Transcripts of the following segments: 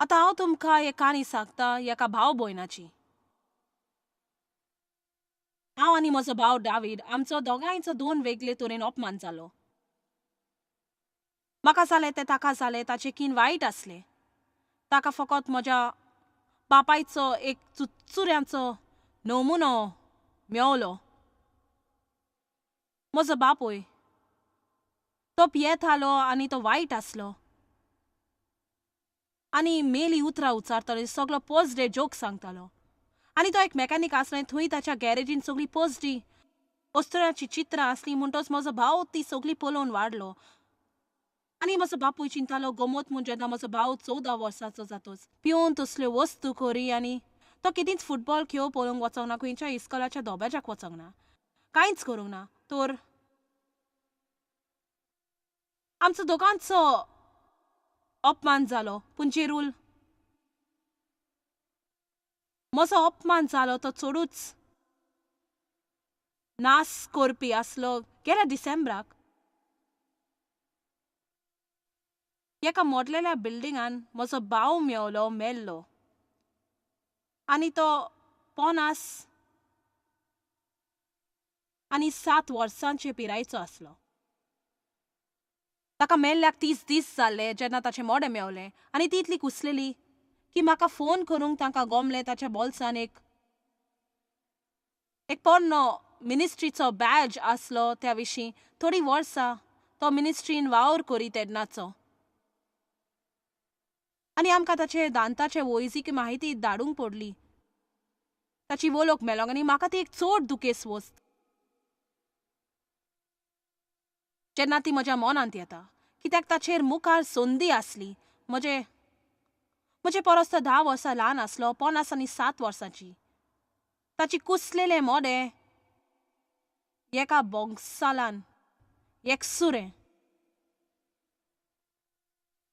आता हांव तुमकां एक काणी सांगता एका भाव भयणाची. हांव आनी म्हजो भाव डावीड आमचो दोगांयचो दोन वेगळे तरेन अपमान जालो. म्हाका जालें तें ताका जालें ताचें कीन वायट आसलें. ताका फकत म्हज्या बापायचो एक चुचुऱ्यांचो नमुनो मेवलो. म्हजो बापूय तो पियेतालो आनी तो वायट आसलो आनी मेली उतरां उच्चारतालो, सगलो पोजडे जोक सांगतालो. आनी तो एक मॅकॅनीक आसलो, थंय ताच्या गॅरेजीन सगळीं पोजडी वस्तुरांची चित्रां आसलीं म्हणटच म्हजो भाव ती सगळीं पळोवन वाडलो. आनी म्हजो बापूय चिंतालो गमत म्हूण जेन्ना म्हजो भाव 14 वर्साचो जातोच पिवन तसल्यो वस्तू करी आनी तो केदींच फुटबॉल खेळ पळोवंक वचोंक ना, खंयच्या इस्कॉलाच्या धोब्याच्याक वचोंक ना, कांयच करूंक ना. तर आमचो दोगांचो अपमान जालो. पूण जेरूल म्हजो अपमान जालो तो चडूच नास करपी आसलो. गेल्या डिसेंबराक एका मोडलेल्या बिल्डिंगान म्हजो भाव मेवलो, मेल्लो. आनी तो 57 वर्सांचे पिरायेचो आसलो. ताका मेल्ल्याक 30 दीस जाल्ले जेन्ना ताचें मोडें मेवलें आनी ती इतली कुसलेली की म्हाका फोन करूंक तांकां गमलें ताच्या बोल्सान एक पोरणो मिनिस्ट्रीचो बॅज आसलो. त्या विशीं थोडीं वर्सां तो मिनिस्ट्रीन वावर करी तेन्नाचो. आनी आमकां ताचे दांताचे वैजकी म्हायती धाडूंक पडली. ताची वळख मेळोंक आनी म्हाका ती एक चड दुखेस्त वस्त जेन्ना ती म्हज्या मनांत येता, कित्याक ताचेर मुखार संदी आसली. म्हजे परस तो 10 वर्सां ल्हान आसलो, 57 वर्सांची. ताची कुसलेलें मोडें एका बोगसालान एकसुरें.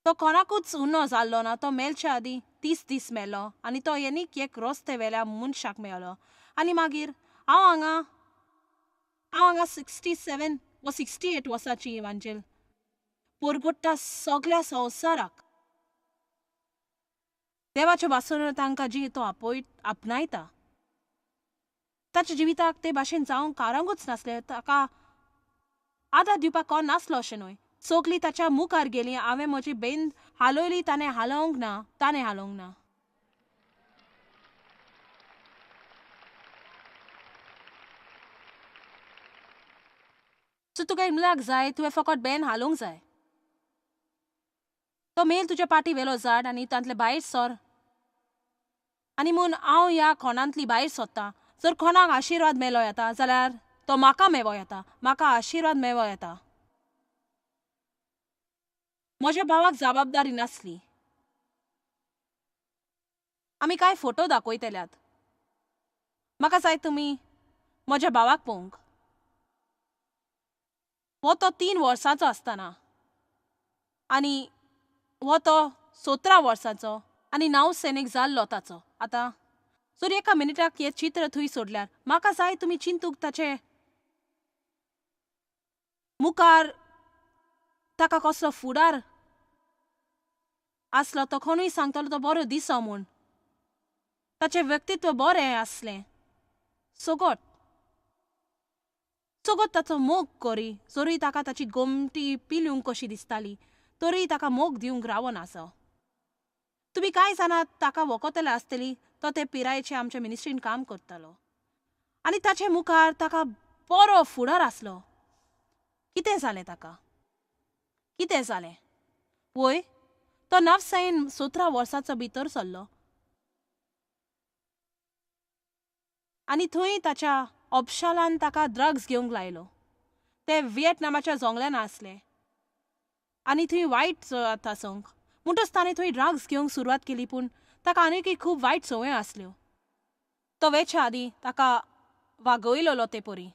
तो कोणाकूच उणो जाल्लो ना. तो मेलच्या आदीं 30 दीस मेलो आनी तो आनीक एक रस्ते वेल्या मनशाक मेवलो. आनी मागीर हांव हांगा 67 वा 68 वर्सांची इवांजेल परगट्टा सगल्या संवसाराक देवाचे भासून तांकां जी तो आपणायता. ताच्या जिविताक ते भाशेन जावंक कारणूच नासलें. ताका आदार दिवपाक कोण नासलो अशें न्हय. सगलीं ताच्या मुखार गेलीं. हांवें म्हजी बेंद हालयली, ताणें हालोवंक ना. सो तुका इमलाक जाय तुवें फकत बेन हालोवंक जाय. तो मेल तुज्या पाटी वेलो झाड आनी तांतले भायर सर. आनी म्हूण हांव ह्या कोणांतली भायर सोदतां. जर कोणाक आशिर्वाद मेलो येता जाल्यार तो म्हाका मेवो येता. म्हाका आशिर्वाद मेवो येता. म्हज्या भावाक जबाबदारी नासली. आमी कांय फोटो दाखयतल्यात. म्हाका जाय तुमी म्हज्या भावाक पळोवंक. हो तो 3 वर्सांचो आसतना आनी हो तो 17 वर्सांचो आनी नौसैनीक जाल्लो ताचो. आतां जर एका मिनिटाक हें चित्र थंय सोडल्यार म्हाका जाय तुमी चिंतूंक ताचे मुखार ताका कसलो फुडार आसलो. तो कोणूय सांगतलो तो बरो दिसो म्हूण. ताचें व्यक्तित्व बरें आसलें. सगट ताचो मोग करी. जरी ताका ताची गोमटी पिलूंक कशी दिसताली तरी ताका मोग दिवंक रावो नासो. तुमी कांय जाणां ताका वखतले आसतलीं. तो ते पिरायेचे आमच्या मिनिस्ट्रीन काम करतालो आनी ताचे मुखार ताका बरो फुडार आसलो. कितें जालें ताका? कितें जालें? वय तो 17 वर्सांचो भितर सरलो आनी थंय ताच्या अपशालान ताका ड्रग्स घेवंक लायलो. ते व्हिएटनामाच्या जंगलान आसले आनी थंय वायट जाता संक म्हणटच ताणें थंय ड्रग्स घेवंक सुरवात केली. पूण ताका आनीकय खूब वायट संवय आसल्यो. तो वेच्या आदीं ताका वागयलोलो ते परी.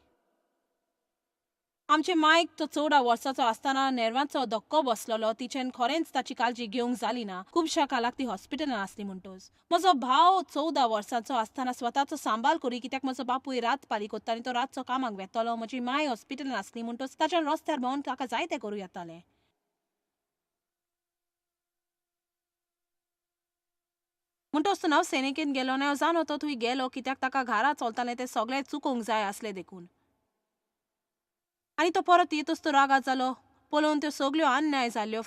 आमचे मायक तो 14 वर्सांचो आसतना नेर्वांचो धक्को बसलोलो. तिच्यान खरेंच ताची काळजी घेवंक जाली ना. खुबश्या कालाक ती हॉस्पिटलान आसली म्हणटच. म्हजो भाव 14 वर्सांचो आसतना स्वताचो सांबाळ करी, कित्याक म्हजो बापूय रात पाली करता आनी तो रातचो कामाक वेतलो. म्हजी माय हॉस्पिटलान आसली म्हणटच ताच्यान रस्त्यार भोंवन ताका जाय तें करूं येतालें. म्हणटोच तो नव सैनिकेन गेलो नव जाणो तो थंय गेलो कित्याक ताका घरा चलताले ते सगळे चुकोवंक जाय असले देखून. आनी तो परत येतच तो रागात जालो पळोवन त्यो सगल्यो अन्याय जाल्यो.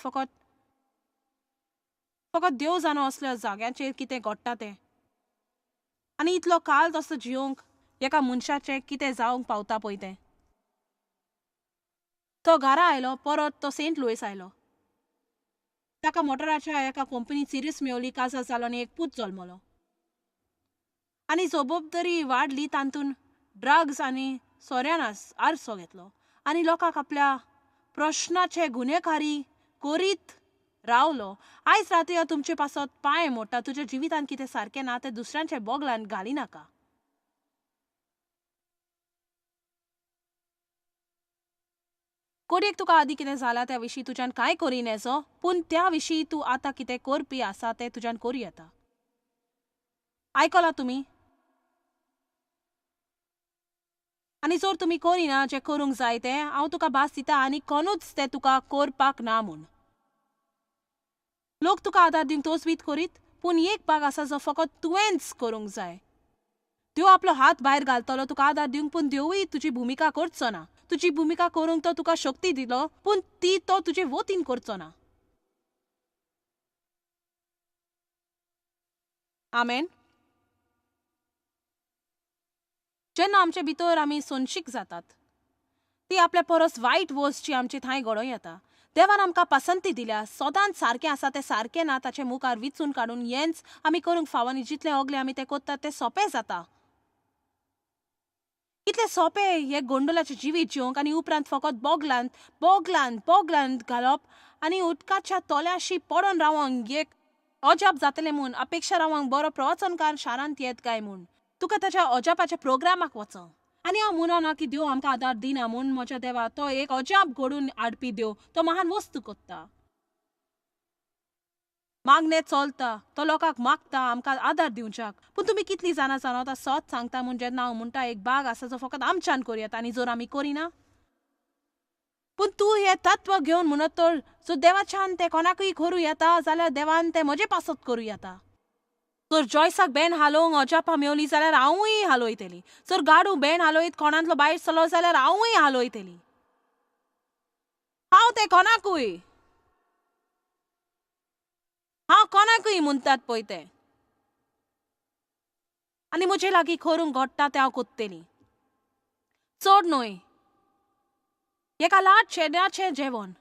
फकत देव जाणो असल्या जाग्याचेर कितें घडटा तें. आनी इतलो काळ तसो जियोंक एका मनशाचें कितें जावंक पावता पळय तें. तो घरा आयलो परत तो सेंट लुईस आयलो. ताका मोटराच्या एका कंपनीत सिरीयस मेवली, काजार जालो आनी एक पूत जल्मलो. आनी जबाबदारी वाडली तातूंत ड्रग्स आनी सोऱ्यानास आरसो घेतलो आनी लोकांक आपल्या प्रश्नाचे गुन्हेगारी करीत रावलो. आयज राती हांव तुमचे पासत पांय मोडटा, तुज्या जिवितांत कितें सारकें ना तें दुसऱ्यांच्या बोगलांत घाली नाका. कोडयेक तुका आदी कितें जालां त्या विशीं तुज्यान कांय करी नेजो, पूण त्या विशीं तूं आतां कितें करपी आसा तें तुज्यान करूं येता. आयकलां तुमी? आनी जर तुमी करिना जें करूंक जाय तें, हांव तुका भास दिता आनी कोणूच तें तुका करपाक ना म्हूण. लोक तुका आदार दिवंक तोचवीत करीत, पूण एक भाग आसा जो फकत तुवेंच करूंक जाय. देव आपलो हात भायर घालतलो तुका आदार दिवंक, पूण देवूय तुजी भुमिका करचो ना. तुजी भुमिका करूंक तो तुका शक्ती दिलो, पूण ती तो तुजे वतीन करचो ना. आमेन. जेन्ना आमचे भितर आमी सोनशीक जातात, ती आपल्या परस वायट वस्तूची आमचे थंय घडोवन येता. देवान आमकां पसंती दिल्या, सदांच सारकें आसा तें सारकें ना ताचे मुखार विचून काडून हेंच आमी करूंक फावो आनी जितलें अगलें आमी तें कोत्तात तें सोंपें जाता. इतलें सोंपें हे गोंडोलाचें जिवीत जिवंक आनी उपरांत फकत बोगलांत घालप आनी उदकाच्या तोल्याशी पडून रावंक एक अजाप जातलें म्हूण अपेक्षा रावंक बरो प्रवचनकार शारांत येत काय म्हूण तुका ताच्या अजापाच्या प्रोग्रामाक वचों. आनी हांव म्हणना की देव आमकां आदार दिना म्हूण. म्हज्या देवा, तो एक अजाप घडून हाडपी देव, तो महान वस्तू कोत्ता, मागणे चलता, तो लोकांक मागता आमकां आदार दिवच्याक. पूण तुमी कितलीं जाणां जाणवता सत सांगता म्हूण जेन्ना हांव म्हणटा एक भाग आसा जो फकत आमच्यान करूं येता आनी जर आमी करिना. पूण तूं हें तत्व घेवन म्हणत तर जर देवाच्यान तें कोणाकूय करूं येता जाल्यार देवान तें म्हजे पासत करूं येता. जर जॉयसाक बेन हालोवंक अजापां मेवली जाल्यार हांवूय हालोयतली. जर गाडू बेन हालोयत कोणांतलो भायर सरलो जाल्यार हांवूय हालोयतली. हांव कोणाकूय म्हणटात पळय तें आनी म्हजे लागीं करूंक घडटा तें हांव कोत्तेली. चड न्हय, एका ल्हान चेड्याचें जेवण,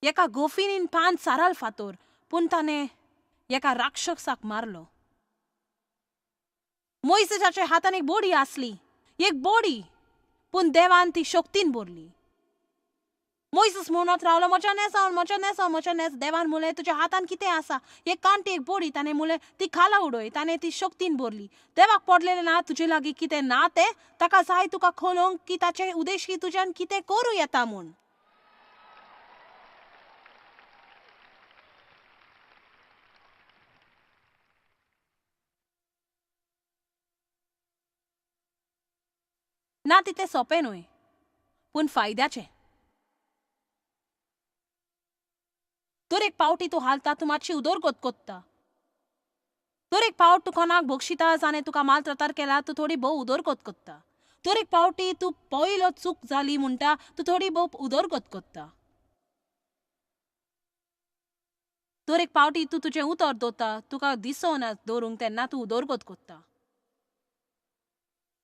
एका गोफिनीन 5 साराल फातर, पूण ताणें एका राक्षसाक मारलो. मोइसेसाच्या हातान एक बोडी आसली, एक बोडी, पूण देवान ती शक्तीन भरली. मोइसेस म्हणत रावलो म्हज्या नेस. देवान म्हणलें तुज्या हातान कितें आसा? एक कांटी एक बोडी. ताणें म्हणलें ती खाला उडय. ताणें ती शक्तीन भरली. देवाक पडलेलें ना तुजे लागीं कितें ना तें, ताका जाय तुका खोलोवंक की ताचे उद्देशी तुज्यान कितें करूं येता म्हूण. ना तितलें सोंपें न्हय, पूण फायद्याचें. दर एक पावटी तूं हालता तूं मातशी उदरगत कोत्ता. दर एक पावट तूं कोणाक बक्षिता जाणें तुका मालत्रातार केला तूं थोडी भोव उदरगत कोत्ता. दर एक पावटी तूं पयलो चूक जाली म्हणटा तूं थोडी भोव उदरगत कोत्ता. दर एक पावटी तूं तुजें उतर दवरता तुका दिसना दवरूंक तेन्ना तूं उदरगत कोत्ता.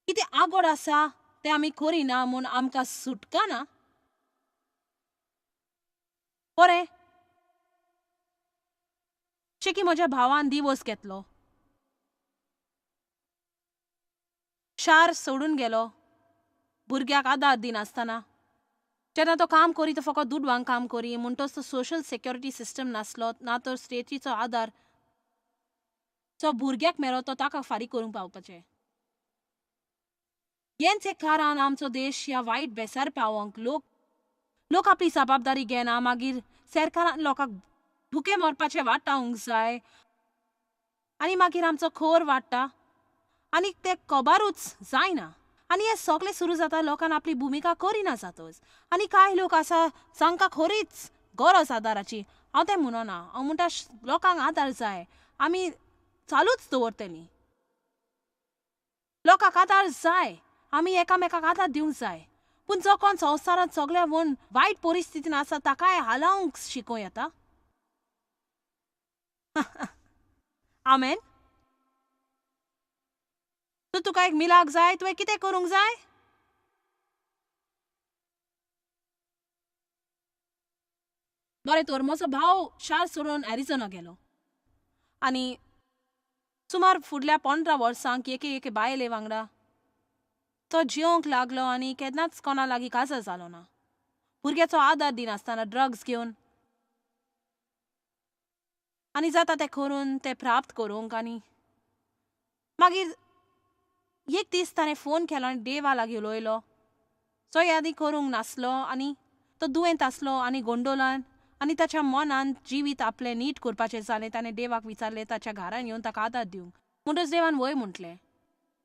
कितें आगोड आसा तें आमी करिना म्हूण आमकां सुटका ना. बरें, की म्हज्या भावान दिवस घेतलो, शार सोडून गेलो भुरग्याक आदार दिनासतना. जेन्ना तो काम करी तो फकत दुडवांक काम करी म्हणटच तो सोशल सेक्युरिटी सिस्टम नासलो ना तर स्टेटीचो आदार जो भुरग्याक मेळ्ळो तो ताका फारीक करूंक पावपाचें. हेंच एक कारण आमचो देश ह्या वायट बेसार पावोंक लोक आपली जबाबदारी घेना. मागीर सरकारान लोकांक भुके मरपाचें वाटावंक जाय आनी मागीर आमचो खर वाडटा आनी तें कबारूच जायना. आनी हें सगळें सुरू जाता लोकांन आपली भुमिका करिना जातच. आनी कांय लोक आसा जांकां खरीच गरज आदाराची हांव तें म्हणना. हांव म्हणटा लोकांक आदार जाय, आमी चालूच दवरतलीं. लोकांक आदार जाय, आमी एकामेकाक आदार दिवंक जाय. पूण जो कोण संवसारांत सगळ्यान वायट परिस्थितीन आसा ताकाय हालावंक शिकूं येता. आमेन. सो तुका एक मिलाक जाय, तुवें कितें करूंक जाय? बरें तर म्हजो भाव शार सोडून एरिझोना गेलो आनी सुमार फुडल्या 15 वर्सांक एके बायले वांगडा तो जियोंक लागलो आनी केन्नाच कोणा लागीं काजार जालो ना. भुरग्याचो आदार दिनासतना ड्रग्स घेवन आनी जाता तें करून तें प्राप्त करूंक. आनी मागीर एक दीस ताणें फोन केलो आनी देवा लागीं उलयलो. तो यादी करूंक नासलो आनी तो दुयेंत आसलो आनी गोंडोलान आनी ताच्या मनान जिवीत आपलें नीट करपाचें जालें. ताणें देवाक विचारलें ताच्या घरान येवन ताका आदार दिवंक. म्हणटच देवान वय म्हटलें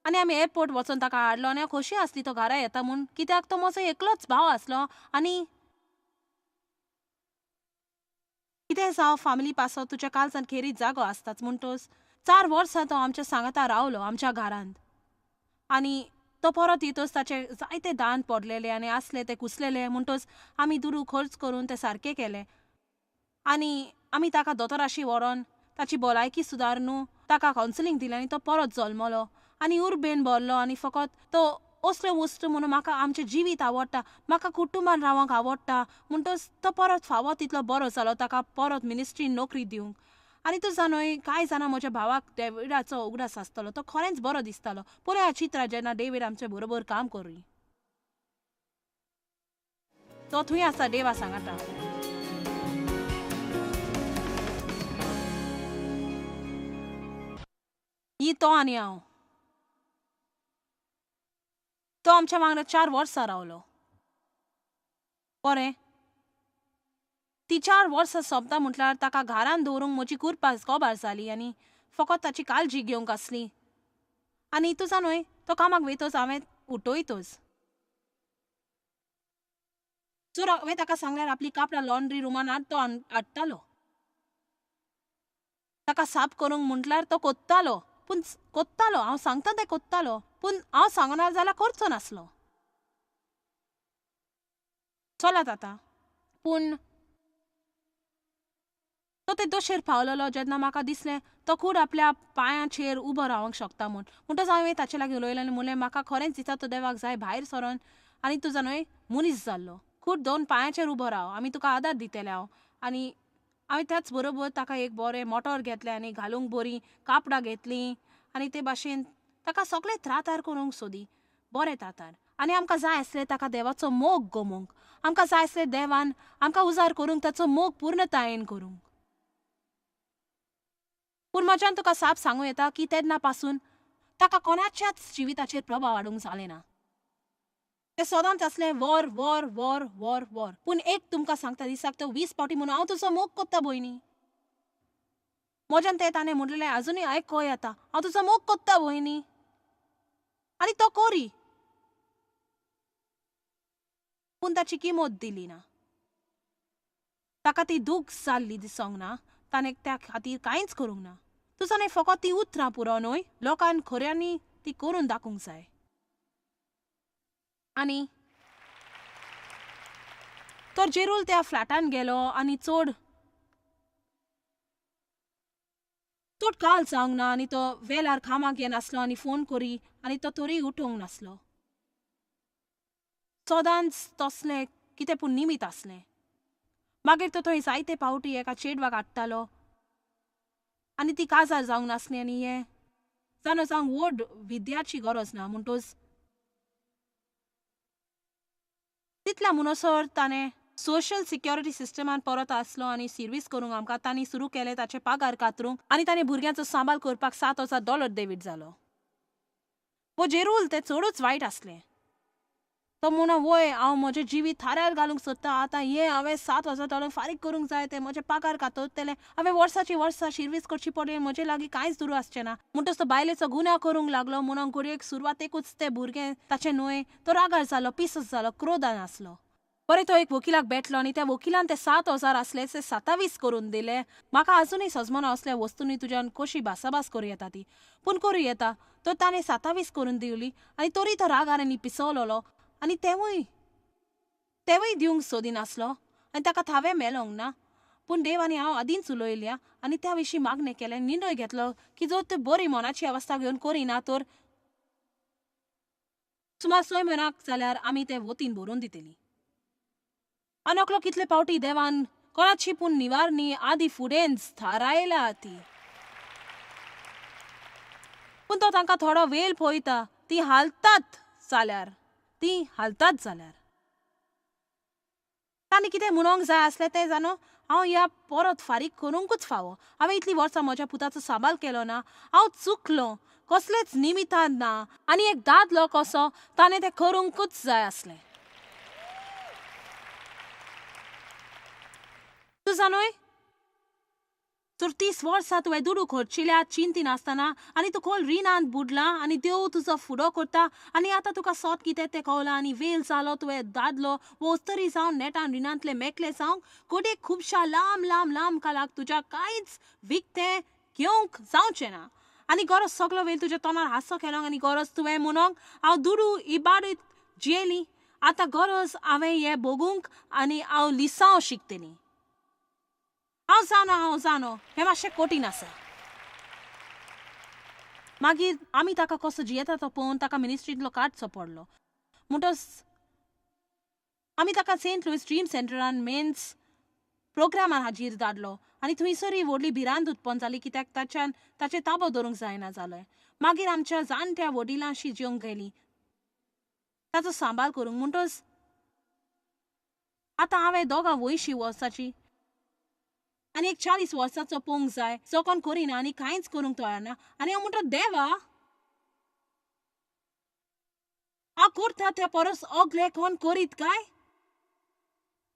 आनी आमी एअरपोर्ट वचून ताका हाडलो आनी हांव खोशी आसली तो घरा येता म्हूण, कित्याक तो म्हजो एकलोच भाव आसलो. आनी कितें जावं फॅमिली पासो तुज्या काळजान खेरीत जागो आसताच. म्हणटच 4 वर्सां तो आमच्या सांगाता रावलो आमच्या घरांत. आनी तो परत येतच ताचे जायते दान पडलेले आनी आसले ते कुसलेले. म्हणटच आमी दुरू खर्च करून ते सारके केले आनी आमी ताका दोतोराशी व्हरोन ताची भलायकी सुदारून ताका कावन्सिलींग दिलें आनी तो परत जल्मलो आनी उर्बेन भरलो. आनी फकत तो असल्यो वस्तू म्हणून म्हाका आमचें जिवीत आवडटा, म्हाका कुटुंबान रावंक आवडटा. म्हणटच तो परत फावो तितलो बरो जालो ताका परत मिनिस्ट्रीन नोकरी दिवंक. आनी तूं न्हय कांय जाणां म्हज्या भावाक डेविडाचो उगडास आसतलो. तो खरेंच बरो दिसतालो. पळोवया चित्रां जेन्ना डेविड आमचे बरोबर काम करी. तो थंय आसा देवा सांगाता. ही तो आनी हांव. तो आमच्या वांगडा 4 वर्सां रावलो. बरें, ती 4 वर्सां सोंपता म्हटल्यार ताका घरान दवरूंक म्हजी कुरपास गोबार जाली आनी फकत ताची काळजी घेवंक आसली. आनी तुजा न्हय तो कामाक वयतच हांवें उठयतच. जर हांवें ताका सांगल्यार आपली कापडां लॉन्ड्री रुमान तो हाडटालो. ताका साफ करूंक म्हटल्यार तो कोत्तालो. पूण कोत्तालो, हांव सांगता तें कोत्तालो. पूण हांव सांगना जाल्यार करचो नासलो. चलत आतां. पूण तो ते दोशेर पावलेलो जेन्ना म्हाका दिसलें तो खूड आपल्या पांयाचेर उबो रावंक शकता म्हूण. म्हणटच हांवें ताचे लागीं उलयलें आनी म्हणलें म्हाका खरेंच दिसता तो देवाक जाय भायर सरोन आनी तुजो न्हय मनीस जाल्लो. खूड 2 पांयाचेर उबो राव, आमी तुका आदार दितले हांव. आनी हांवें त्याच बरोबर ताका एक बरें मोटोर घेतलें आनी घालूंक बरीं कापडां घेतलीं आनी ते भाशेन ताका सगळे त्रातार करूंक सोदी. बरें त्रातार. आनी आमकां जाय आसलें ताका देवाचो मोग गमोवंक. आमकां जाय आसलें देवान आमकां उजार करूंक ताचो मोग पूर्णतायेन करूंक. पूण म्हज्यान तुका साप सांगूं येता की तेन्ना पासून ताका कोणाच्याच जिविताचेर प्रभाव हाडूंक जालें ना. तें सदांच आसलें वर वर वर वर वर. पूण एक तुमकां सांगता दिसाक तो 20 फावटी म्हणून हांव तुजो मोग कोत्ता भयणी. म्हज्यान तें ताणें म्हणलेलें आजुनूय आयको येता, हांव तुजो मोग कोत्ता भयणी. आनी तो कोरी. पूण ताची किंमत दिली ना. ताका ती दूख जाल्ली दिसोंक ना. ताणें त्या खातीर कांयच करूंक ना. तुजो न्हय फकत ती उतरां पुरो न्हय, लोकांक खऱ्यांनी ती करून दाखोवंक जाय. आनी तो जेरूल त्या फ्लॅटान गेलो आनी चड काल जावंक ना आनी तो वेलार कामाक येनासलो आनी फोन करी आनी तो तरी उठोवंक नासलो. सदांच तसलें कितें पूण निमीत आसलें. मागीर तो थंय जायते पावटी एका चेडवाक हाडटालो आनी ती काजार जावंक नासली आनी हें जावंक व्हड विद्याची गरज ना. म्हणटच तितल्या म्हणसर ताणें सोशल सिक्युरिटी सिस्टमान परत आसलो आनी सर्वीस करूंक आमकां तांणी सुरू केलें ताचे पागार कातरूंक आनी ताणें भुरग्यांचो सांबाळ करपाक $7,000 डेबिट जालो. वो जेरूल तें चडूच वायट आसलें. तो म्हणून वय हांव म्हजें जिवीत थाऱ्यार घालूंक सोदता. आतां हें हांवें $7,000 फारीक करूंक जाय ते म्हजे पागार कातरतले. हांवें वर्साची वर्सां सर्वीस करची पडली. म्हजे लागीं कांयच दुरू आसचें ना. म्हणटच तो बायलेचो गुन्यांव करूंक लागलो म्हणून घडयेक सुरवातेकूच तें भुरगें ताचें न्हय तो रागार जालो, पिसस जालो, क्रोधान आसलो. बरें तो एक वकिलाक भेटलो आनी त्या वकिलान ते 7,000 आसले ते 27 करून दिले. म्हाका अजूनय सजमना असल्या वस्तूंनी तुज्यान कशी भासाभास करूं येता ती, पूण करूं येता. तर ताणें 27 करून दिवली आनी तरी तो रागारांनी पिसवलोलो आनी तेवूय दिवंक सोदिनासलो आनी ताका थावें मेळोंक ना. पूण देव आनी हांव आदींच उलयल्या आनी त्या विशीं मागणें केलें, निर्णय घेतलो की जर तूं बरी मनाची अवस्था घेवन करिना तर सुमार 6 म्हयन्याक जाल्यार आमी ते वतीन भरून दितली. अनोकलो कितले पावटी देवान कोणाची पूण निवारणी आदी फुडेंच थारायला ती. पूण तो तांकां थोडो वेळ पळयता, ती हालतात जाल्यार तांणी कितें म्हणोंक जाय आसलें तें जाणो, हांव ह्या परत फारीक करूंकूच फावो. हांवें इतलीं वर्सां म्हज्या पुताचो सांबाळ केलो ना, हांव चुकलो, कसलेंच निमितान ना आनी एक दादलो कसो ताणें तें करूंकूच जाय आसलें. तूं जाणोय, तर 30 वर्सां तुवें दुडू खर्चिल्या चिंती नासतना आनी तूं खोल रिणांत बुडला आनी देव तुजो फुडो करता आनी आतां तुका सोत कितें तें कळलां आनी वेळ जालो तुवें दादलो वो तरी जावन नेटान रिणांतले मेकळे जावंक गोडेक खुबशा लांब लांब लांब कालाक तुज्या कांयच विकतें घेवंक जावचें ना. आनी गरज सगलो वेळ तुज्या तोंडार हांसो केलो आनी गरज तुवें म्हणोंक हांव दुडू इबाडीत जियेली. आतां गरज हांवें हें भोगूंक आनी हांव लिसांव शिकतलीं. हांव जाणो हें मातशें कठीण आसा. मागीर आमी ताका कसो जियेता तो पळोवन ताका मिनिस्ट्रींतलो काडचो पडलो. म्हणटच आमी ताका सेंट लुईस ड्रीम सेंटरान मेन्स प्रोग्रामान हाजीर धाडलो आनी थंयसर व्हडली भिरांत उत्पन्न जाली कित्याक ताचे ताबो दवरूंक जायना जालें. मागीर आमच्या जाणट्या वडिलांशी जेवंक गेली ताचो सांबाळ करूंक. म्हणटच आतां हांवें दोगां वयशीं वर्साची आनी एक 40 वर्साचो पोंग जाय जो कोण करिना आनी कांयच करूंक तयार ना. आनी हांव म्हणटा देवा, हांव करता त्या परस ओगले कोण करीत काय?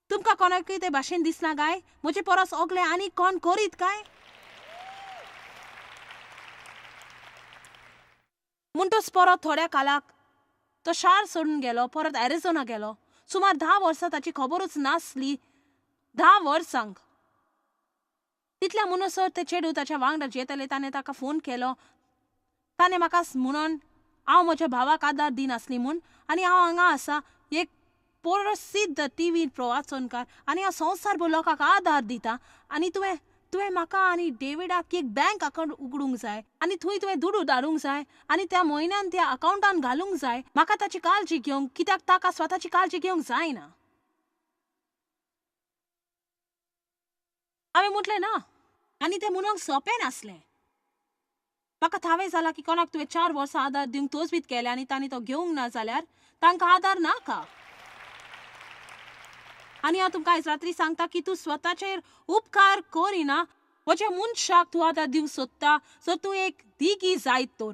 तुमकां कोणाकय ते भाशेन दिसना काय म्हजे परस ओगले आनी कोण करीत काय? म्हणटच परत थोड्या कालाक तो शार सोडून गेलो, परत एरिझोना गेलो. सुमार 10 वर्सां ताची खबरूच नासली. 10 वर्सांक तितल्या म्हणसर ते चेडूं ताच्या वांगडा जेतले. ताणें ताका फोन केलो. ताणें म्हाका म्हणून हांव म्हज्या भावाक आदार दिनासली म्हूण आनी हांव हांगा आसा एक प्रसिद्ध टीव्ही प्रवाचोनकार आनी हांव संवसारभर लोकांक आदार दिता आनी तुवें म्हाका आनी डेविडाक एक बँक अकावंट उगडूंक जाय आनी थंय तुवें दुडू धाडूंक जाय आनी त्या म्हयन्यान त्या अकावंटान घालूंक जाय. म्हाका ताची काळजी घेवंक, कित्याक ताका स्वताची काळजी घेवंक जायना. हांवें म्हटलें ना आनी तें म्हणूंक सोंपें नासलें. म्हाका थावें जालां की कोणाक तुवें 4 वर्सां आदार दिवंक तोजवीत केलें आनी तांणी तो घेवंक ना जाल्यार तांकां आदार नाका. आनी हांव तुमकां आयज रात्री सांगता की तूं स्वताचेर उपकार करिना. म्हज्या मनशाक तूं आदार दिवंक सोदता जर तूं एक दिगी जायत तर,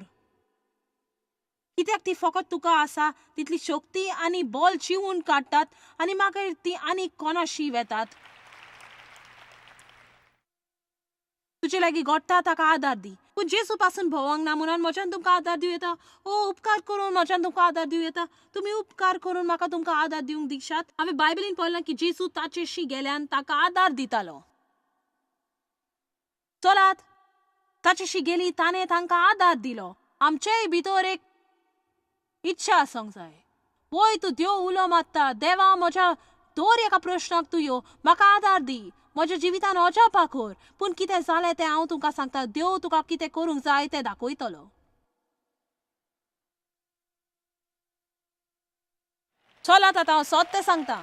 कित्याक ती फकत तुका आसा तितली शक्ती आनी बॉल चिवून काडटात आनी मागीर ती आनी कोणाशी वेतात. तुजे लागीं घडटा ताका आदार दी. पूण जेजू पासून भोवंक ना म्हणून म्हज्यान तुमकां आदार दिवं येता. उपकार करून म्हज्यान तुमकां आदार दिवं येता. तुमी उपकार करून म्हाका तुमकां आदार दिवंक दिशात. हांवें बायबलीन पळयलां की जेजू ताचेशी गेल्यान ताका आदार दितालो. चलात ताचेशी गेली, ताणें तांकां आदार दिलो. आमचेय भितर एक इच्छा आसूंक जाय. वय तूं देव उलो मारता, देवा म्हज्या दर एका प्रश्नाक तूं यो, म्हाका आदार दी, म्हज्या जिवितान अजापा कर. पूण कितें जालें तें हांव तुमकां सांगता, देव तुका कितें करूंक जाय तें दाखयतलो. चलात आतां हांव सत्य सांगता.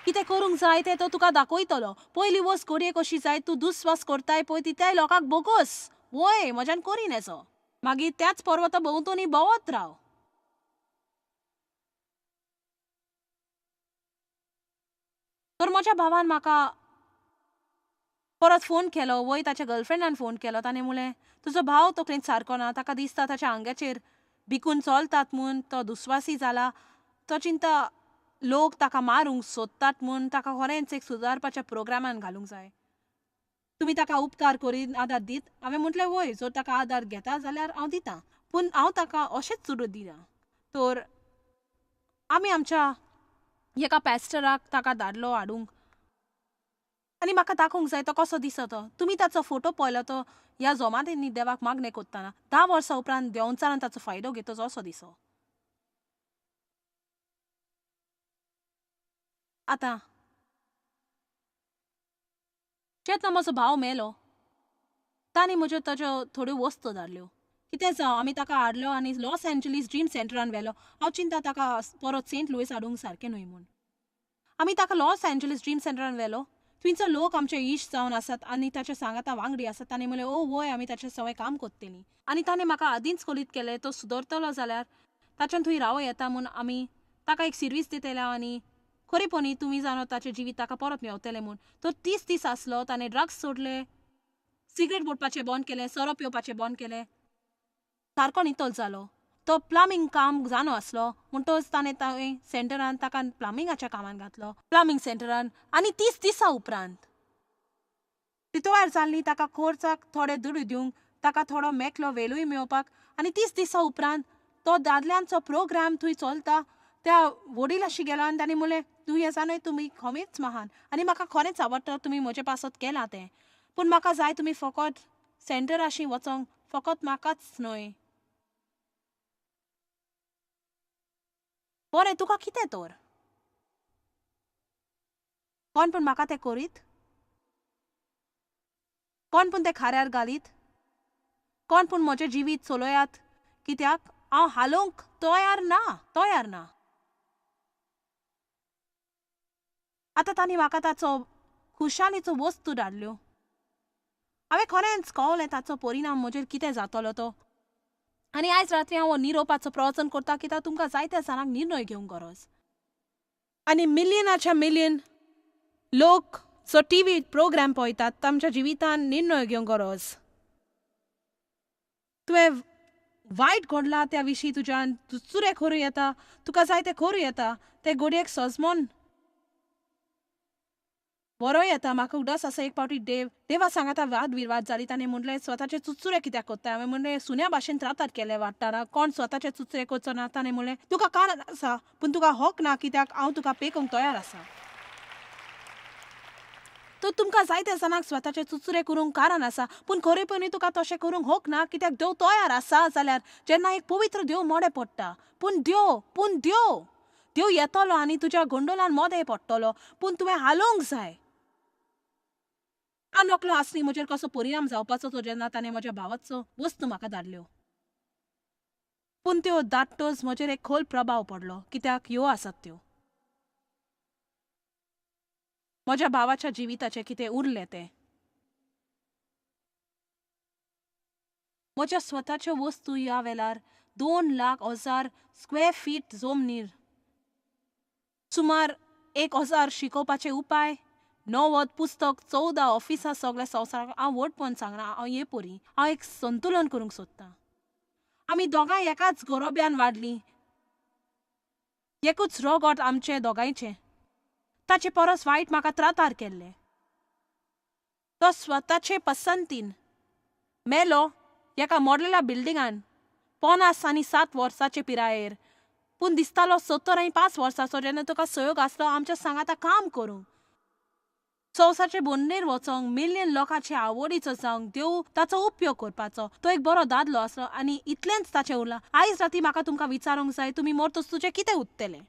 कितें करूंक जाय तें तो तुका दाखयतलो. पयली वस घडये कशी जाय तूं दुस्वास करताय पळय ती त्या लोकांक बोगस. वय म्हज्यान करीन येचो. मागीर त्याच पर्वता भोंवतणी भोंवत राव. तर म्हज्या भावान म्हाका परत फोन केलो. वय ताच्या गर्लफ्रेंडान फोन केलो. ताणें म्हणलें तुजो भाव तकलेंत सारको ना, ताका दिसता ताच्या आंगाचेर भिकून चलतात म्हूण तो दुस्वासी जाला. तो चिंता लोक ताका मारूंक सोदतात म्हूण ताका खरेंच एक सुदारपाच्या प्रोग्रामान घालूंक जाय. तुमी ताका उपकार करीन आदार दीत. हांवें म्हटलें वय जर ताका आदार घेता जाल्यार हांव दितां. पूण हांव ताका अशेंच चुडूत दिना. तर आमी आमच्या एका पॅस्टराक ताका धाडलो हाडूंक आनी म्हाका दाखोवंक जाय तो कसो दिसतो. तुमी ताचो फोटो पळयलो तो ह्या जोमादेनी देवाक मागणे कोत्ताना 10 वर्सां उपरांत देंवचारान ताचो फायदो घेतो असो दिसो. आतां जेन्ना म्हजो भाव मेलो तांणी म्हज्यो ताज्यो थोड्यो वस्तू धाडल्यो. कितें जावं आमी ताका हाडलो आनी लॉस एंजलीस ड्रीम सेंटरान व्हेलो. हांव चिंता ताका परत सेंट लुईस हाडूंक सारकें न्हय म्हूण. आमी ताका लॉस एंजलीस ड्रीम सेंटरान व्हेलो. थंयचो लोक आमचे इश्ट जावन आसात आनी ताचे सांगाता वांगडी आसात. ताणें म्हणलें ओ वय आमी ताचे सवय काम कोत्तेलीं आनी ताणें म्हाका आदींच कॉलीत केलें तो सुदरतलो जाल्यार ताच्यान थंय रावं येता म्हूण आमी ताका एक सर्वीस दितले आनी खरेपणी तुमी जाणो ताचें जिवीत ताका परत मेवतलें म्हूण. तो 30 दीस आसलो. ताणें ड्रग्स सोडले, सिगरेट ओडपाचें बंद केलें, सोरो पिवपाचें बंद केलें, सारको नितळ जालो. तो प्लंबिंग काम जाणो आसलो म्हणटच ताणें थंय सेंटरान ताका प्लंबिंगाच्या कामान घातलो प्लंबिंग सेंटरान आनी 30 दिसां उपरांत ती तयार जाल्ली. ताका खर्चाक थोडे दुडू दिवंक ताका थोडो मेकलो वेलूय मेळोवपाक आनी 30 दिसां उपरांत तो दादल्यांचो प्रोग्राम थंय चलता त्या वडिलाशी गेलो आनी ताणें म्हणलें तूं हें जाणय तुमी खरेंच महान आनी म्हाका खरेंच आवडटा तुमी म्हजे पासत केलां तें पूण म्हाका जाय तुमी फकत सेंटराशी वचोंक फकत म्हाकाच न्हय. बरें तुका कितें तर कोण पूण म्हाका तें करीत कोण पूण तें खाऱ्यार घालीत कोण पूण म्हजें जिवीत चलयात कित्याक हांव हालोवंक तयार ना. आतां तांणी म्हाका ताचो खुशालीचो वस्तू धाडल्यो. हांवें खरेंच कळवलें ताचो परिणाम म्हजेर कितें जातलो तो आनी आयज रात्री हांव निरोवपाचो प्रयत्न करता कित्याक तुमकां जायत्या जाणांक निर्णय घेवंक गरज आनी मिलियनाच्या मिलियन लोक जो टीव्ही प्रोग्राम पळयतात तांच्या जिवितान निर्णय घेवंक गरज. तुवें वायट घडलां त्या विशीं तुज्यान चुचुरे करूं येता तुका जाय तें करूं येता ते घडयेक सजमोन बरो येता. म्हाका उगडास आसा एक फावटी देवा सांगाता वाद विवाद जाली. ताणें म्हणलें स्वताचे चुचुरे कित्याक कोत्ता. हांवें म्हणलें सुन्या भाशेन त्रातात केले वाडटाना कोण स्वताचे चुचुरे करचो ना. ताणें म्हणलें तुका कान आसा पूण तुका हक ना कित्याक हांव तुका पेकोवंक तयार आसा. तो तुमकां जायत्या जाणांक स्वताचे चुचुरे करूंक कारण आसा पूण खरेपणी तुका तशें करूंक हक ना कित्याक देव तयार आसा जाल्यार जेन्ना एक पवित्र देव मोडे पडटा पूण देव येतलो आनी तुज्या गोंडोलान मोदें पडटलो पूण तुवें हालोवंक जाय. हांव नकलो आसली म्हजेर कसो परिणाम जावपाचो तो जेन्ना ताणें म्हज्या भावाचो वस्तू म्हाका धाडल्यो पूण त्यो धाडटच म्हजेर एक खोल प्रभाव पडलो कित्याक ह्यो आसात त्यो म्हज्या भावाच्या जिविताचें कितें उरलें तें. म्हज्या स्वताच्यो वस्तू ह्या वेळार 2,00,000 स्क्वेअर फीट जमनीर सुमार 1,000 शिकोवपाचे उपाय 90 पुस्तक 14 ऑफिसां सगळ्या संवसाराक हांव वटपण सांगना. हांव हे परी हांव एक संतुलन करूंक सोदतां. आमी दोगांय एकाच गरोब्यान वाडलीं एकूच रोगोट आमचे दोगांयचें ताचे परस वायट म्हाका त्रातार केल्ले. तो स्वताचे पसंतीन मेलो एका मोडलेल्या बिल्डिंगान 50 आनी 7 वर्साचे पिरायेर पूण दिसतालो 70 आनी 5 वर्साचो जेन्ना तुका सयोग आसलो आमच्या सांगाता काम करूंक संवसारचे बोन्नेर वचोंक मिलियन लोकांचे आवडीचो जावंक देव ताचो उपयोग करपाचो. तो एक बरो दादलो आसलो आनी इतलेंच ताचें उरलां. आयज राती म्हाका तुमकां विचारूंक जाय तुमी मरतच तुजें कितें उरतलें.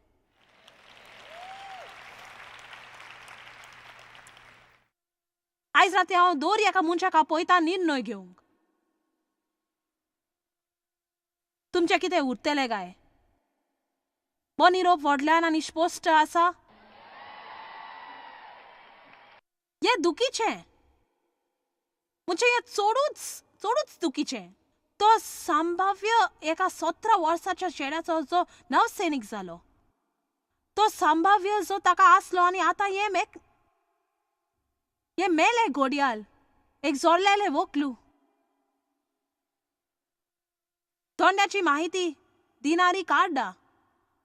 आयज राती हांव दर एका मनशाक आपयता निर्णय घेवंक तुमचें कितें उरतलें काय. बो निरोप व्हडल्यान आनी स्पश्ट आसा हें दुखीचें म्हणजे हें चडूच दुखीचें. तो संभाव्य एका 17 वर्साच्या चेड्याचो जो नवसैनीक जालो तो संभाव्य जो ताका आसलो आनी आतां हें मेले घोड्याल एक जोडलेले वोकलू धोंड्याची माहिती दिनारी कार्डा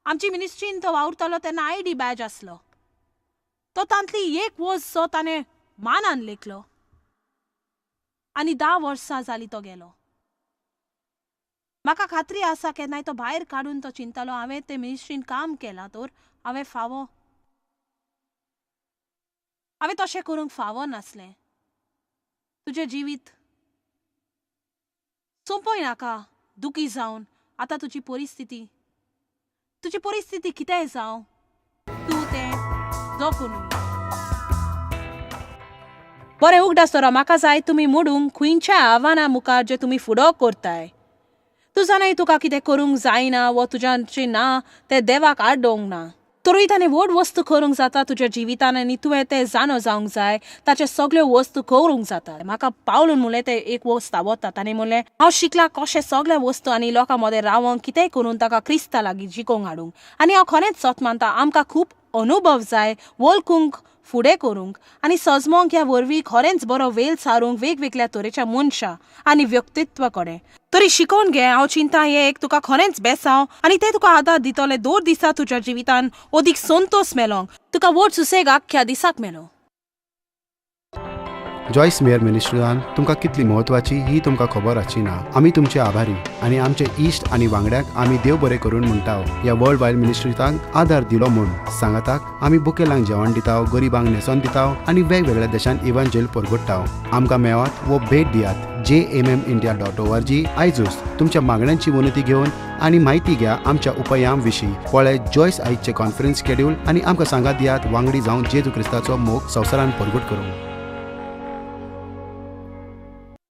आमची मिनिस्ट्रीन तो वावरतलो तेन्ना ID बॅज आसलो. तो तांतली एक वस्त जो ताणें मानान लेखलो आनी 10 वर्सां जालीं तो गेलो. म्हाका खात्री आसा केन्नाय तो भायर काडून तो चिंतलो हांवें ते मिनिस्ट्रीन काम केलां तर हांवें फावो हांवें तशें करूंक फावो नासलें. तुजें जिवीत सोंपोय नाका दुखी जावन. आतां तुजी परिस्थिती कितेंय जावं, तूं तें जगून उर. बरें उगडासतोरा म्हाका जाय तुमी मोडूंक खंयच्याय आव्हाना मुखार जे तुमी फुडो करताय. तूं जाणाय तुका कितें करूंक जायना वा तुज्याचें ना तें देवाक आड्डोंक ना. तरूय ताणें व्हड वस्तू करूंक जाता तुज्या जिवितान आनी तुवें तें जाणो जावंक जाय. ताचे सगळ्यो वस्तू करूंक जाता. म्हाका पावलून म्हणलें तें एक वस्त आवडटा. ताणें म्हणलें हांव शिकलां कशें सगळे वस्तू आनी लोकां मदें रावोंक कितेंय करून ताका क्रिस्ता लागीं जिकोंक हाडूंक. आनी हांव खरेंच सत मानता आमकां खूब अनुभव जाय वळखूंक फुडें करूंक आनी सजमोंक ह्या वरवीं खरेंच बरो वेल सारूंक वेगवेगळ्या तरेच्या मनशां आनी व्यक्तित्व कडेन. तरी शिकोवन घे. हांव चिंता हें एक तुका खरेंच बेसांव आनी तें तुका आदार दितलें दर दिसा तुज्या जिवितान अदीक संतोष मेलोंक. तुका व्हड सुसेग आख्ख्या दिसाक मेलो. जॉयस मेयर मिनिस्ट्रीजान तुमकां कितली म्हत्वाची ही तुमकां खबर आसची ना. आमी तुमचे आभारी आनी आमचे इश्ट आनी वांगड्याक आमी देव बरें करून म्हणटाव. ह्या वर्ल्ड वायड मिनिस्ट्रीजांक आदार दिलो म्हूण सांगाताक आमी बुकेलांक जेवण दिताव, गरिबांक न्हेसोन दिताव आनी वेगवेगळ्या देशांत इव्हँजल परगटाव. आमकां मेळात वो भेट दियात jmmindia.org. आयजूच तुमच्या मागण्यांची विनंती घेवन आनी म्हायती घ्या आमच्या उपायां विशीं. पळय जॉयस आयजचे कॉन्फरन्स शेड्यूल आनी आमकां सांगात दियात वांगडी जावन जेजू क्रिस्ताचो मोग संवसारान परगट करूंक.